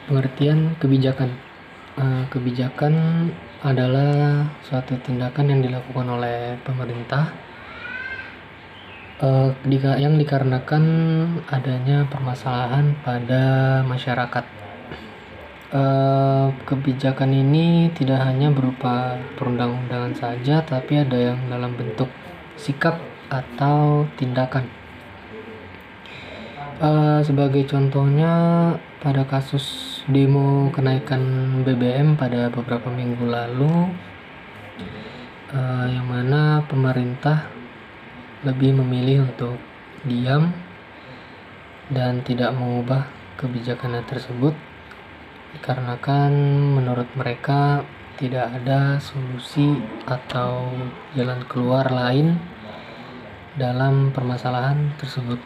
Pengertian kebijakan. Kebijakan adalah suatu tindakan yang dilakukan oleh pemerintah yang dikarenakan adanya permasalahan pada masyarakat. Kebijakan ini tidak hanya berupa perundang-undangan saja, tapi ada yang dalam bentuk sikap atau tindakan. Sebagai contohnya, pada kasus demo kenaikan BBM pada beberapa minggu lalu, yang mana pemerintah lebih memilih untuk diam dan tidak mengubah kebijakannya tersebut dikarenakan menurut mereka tidak ada solusi atau jalan keluar lain dalam permasalahan tersebut.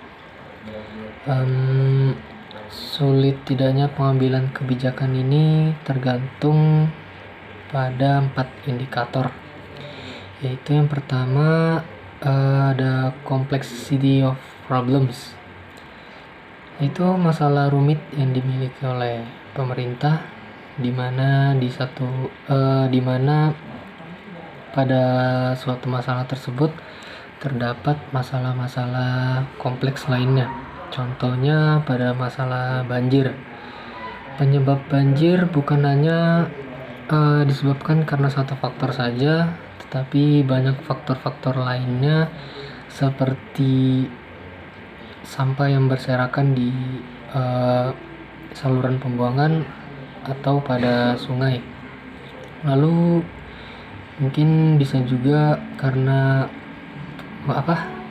Sulit tidaknya pengambilan kebijakan ini tergantung pada 4 indikator, yaitu yang pertama ada complexity of problems, itu masalah rumit yang dimiliki oleh pemerintah, di mana pada suatu masalah tersebut terdapat masalah-masalah kompleks lainnya. Contohnya pada masalah banjir. Penyebab banjir bukan hanya disebabkan karena satu faktor saja, tetapi banyak faktor-faktor lainnya seperti sampah yang berserakan di saluran pembuangan atau pada sungai. Lalu mungkin bisa juga karena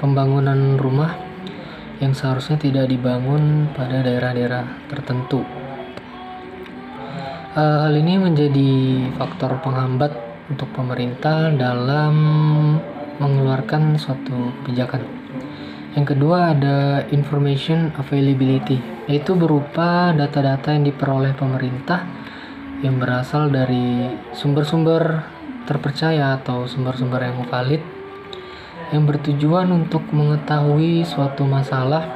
pembangunan rumah yang seharusnya tidak dibangun pada daerah-daerah tertentu. Hal ini menjadi faktor penghambat untuk pemerintah dalam mengeluarkan suatu kebijakan. Yang kedua ada information availability, yaitu berupa data-data yang diperoleh pemerintah yang berasal dari sumber-sumber terpercaya atau sumber-sumber yang valid, yang bertujuan untuk mengetahui suatu masalah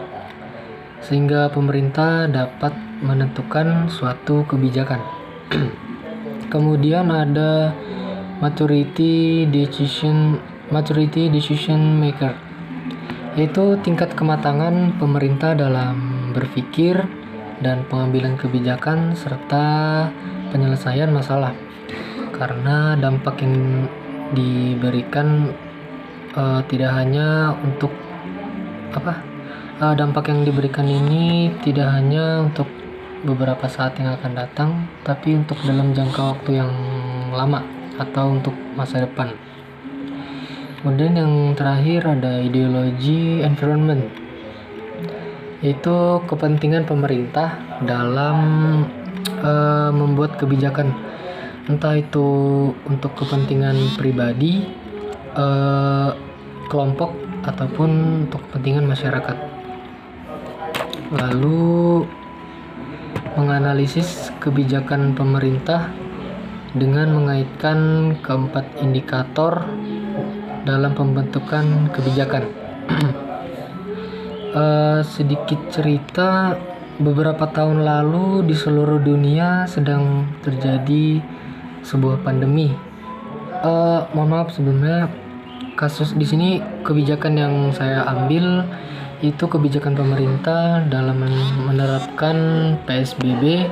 sehingga pemerintah dapat menentukan suatu kebijakan. Kemudian ada maturity decision maker, yaitu tingkat kematangan pemerintah dalam berpikir dan pengambilan kebijakan serta penyelesaian masalah, karena dampak yang diberikan tidak hanya untuk dampak yang diberikan ini tidak hanya untuk beberapa saat yang akan datang, tapi untuk dalam jangka waktu yang lama atau untuk masa depan. Kemudian yang terakhir ada ideologi environment, yaitu kepentingan pemerintah dalam membuat kebijakan, entah itu untuk kepentingan pribadi, kelompok, ataupun untuk kepentingan masyarakat. Lalu menganalisis kebijakan pemerintah dengan mengaitkan keempat indikator dalam pembentukan kebijakan. Sedikit cerita, beberapa tahun lalu di seluruh dunia sedang terjadi sebuah pandemi. Mohon maaf sebelumnya, kasus di sini kebijakan yang saya ambil itu kebijakan pemerintah dalam menerapkan PSBB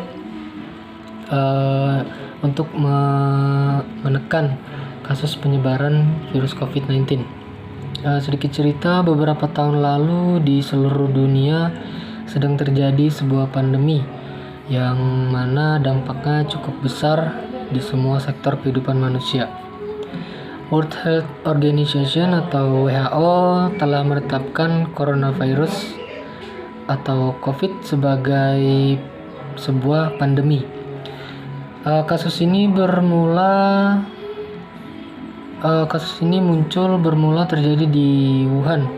untuk menekan kasus penyebaran virus COVID-19. Sedikit cerita, beberapa tahun lalu di seluruh dunia sedang terjadi sebuah pandemi yang mana dampaknya cukup besar di semua sektor kehidupan manusia. World Health Organization atau WHO telah menetapkan coronavirus atau COVID sebagai sebuah pandemi. Kasus ini muncul bermula terjadi di Wuhan,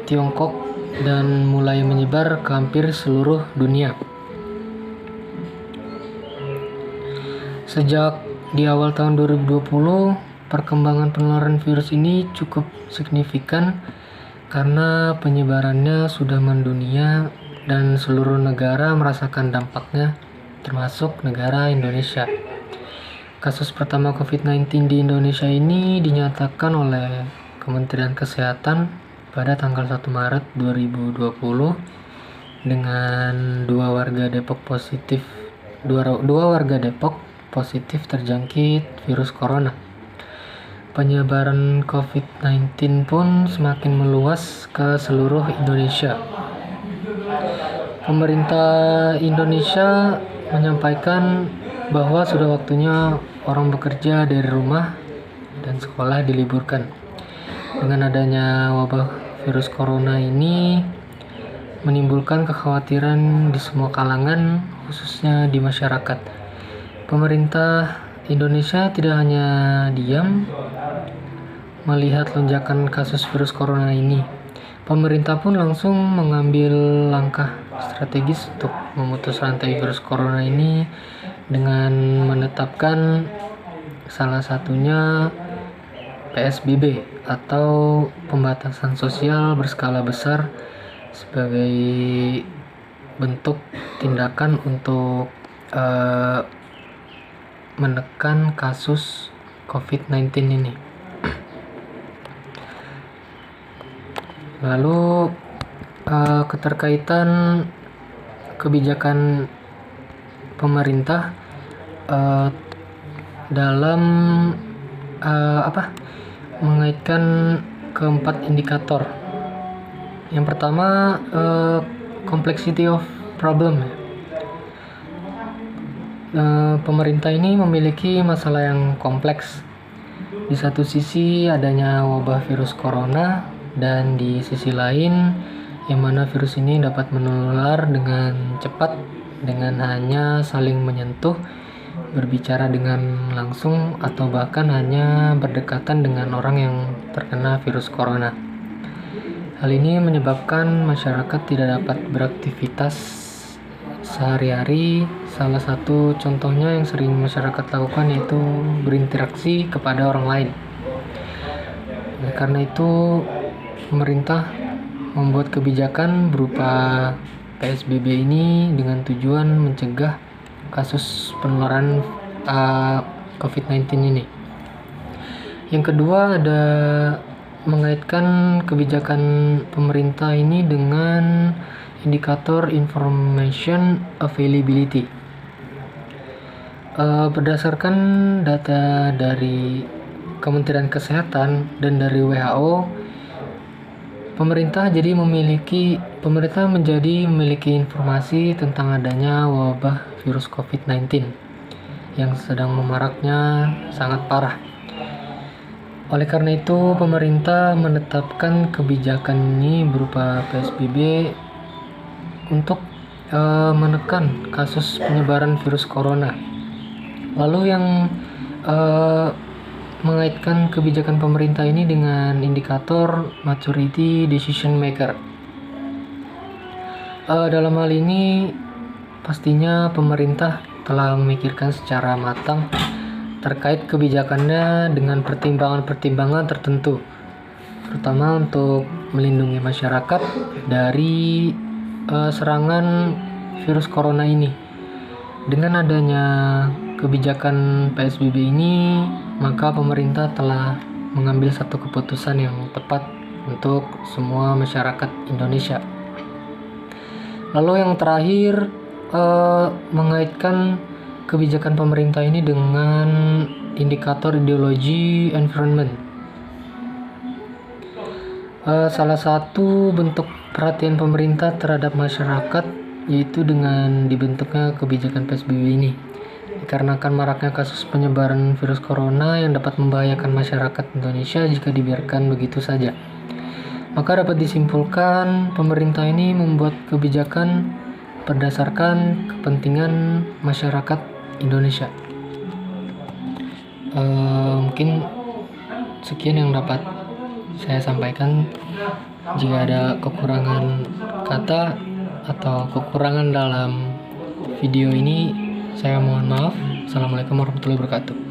Tiongkok, dan mulai menyebar ke hampir seluruh dunia. Sejak di awal tahun 2020, perkembangan penularan virus ini cukup signifikan karena penyebarannya sudah mendunia dan seluruh negara merasakan dampaknya termasuk negara Indonesia. Kasus pertama COVID-19 di Indonesia ini dinyatakan oleh Kementerian Kesehatan pada tanggal 1 Maret 2020 dengan dua warga Depok positif terjangkit virus corona. Penyebaran COVID-19 pun semakin meluas ke seluruh Indonesia. Pemerintah Indonesia menyampaikan bahwa sudah waktunya orang bekerja dari rumah dan sekolah diliburkan. Dengan adanya wabah virus corona ini menimbulkan kekhawatiran di semua kalangan, khususnya di masyarakat. Pemerintah Indonesia tidak hanya diam melihat lonjakan kasus virus corona ini. Pemerintah pun langsung mengambil langkah strategis untuk memutus rantai virus corona ini dengan menetapkan salah satunya PSBB atau pembatasan sosial berskala besar sebagai bentuk tindakan untuk menekan kasus COVID-19 ini. Lalu keterkaitan kebijakan pemerintah dalam mengaitkan keempat indikator. Yang pertama complexity of problem. Pemerintah ini memiliki masalah yang kompleks. Di satu sisi adanya wabah virus corona, dan di sisi lain yang mana virus ini dapat menular dengan cepat dengan hanya saling menyentuh, berbicara dengan langsung, atau bahkan hanya berdekatan dengan orang yang terkena virus corona. Hal ini menyebabkan masyarakat tidak dapat beraktivitas sehari-hari. Salah satu contohnya yang sering masyarakat lakukan yaitu berinteraksi kepada orang lain. Karena itu pemerintah membuat kebijakan berupa PSBB ini dengan tujuan mencegah kasus penularan COVID-19 ini. Yang kedua ada mengaitkan kebijakan pemerintah ini dengan indikator information availability. Berdasarkan data dari Kementerian Kesehatan dan dari WHO, pemerintah menjadi memiliki informasi tentang adanya wabah virus COVID-19 yang sedang memaraknya sangat parah. Oleh karena itu, pemerintah menetapkan kebijakan ini berupa PSBB untuk menekan kasus penyebaran virus corona. Lalu yang mengaitkan kebijakan pemerintah ini dengan indikator maturity decision maker. Dalam hal ini pastinya pemerintah telah memikirkan secara matang terkait kebijakannya dengan pertimbangan-pertimbangan tertentu, terutama untuk melindungi masyarakat dari serangan virus corona ini. Dengan adanya kebijakan PSBB ini, maka pemerintah telah mengambil satu keputusan yang tepat untuk semua masyarakat Indonesia. Lalu yang terakhir, mengaitkan kebijakan pemerintah ini dengan indikator ideologi environment. Salah satu bentuk perhatian pemerintah terhadap masyarakat yaitu dengan dibentuknya kebijakan PSBB ini. Dikarenakan maraknya kasus penyebaran virus corona yang dapat membahayakan masyarakat Indonesia jika dibiarkan begitu saja. Maka dapat disimpulkan pemerintah ini membuat kebijakan berdasarkan kepentingan masyarakat Indonesia. Mungkin sekian yang dapat saya sampaikan. Jika ada kekurangan kata atau kekurangan dalam video ini, saya mohon maaf. Assalamualaikum warahmatullahi wabarakatuh.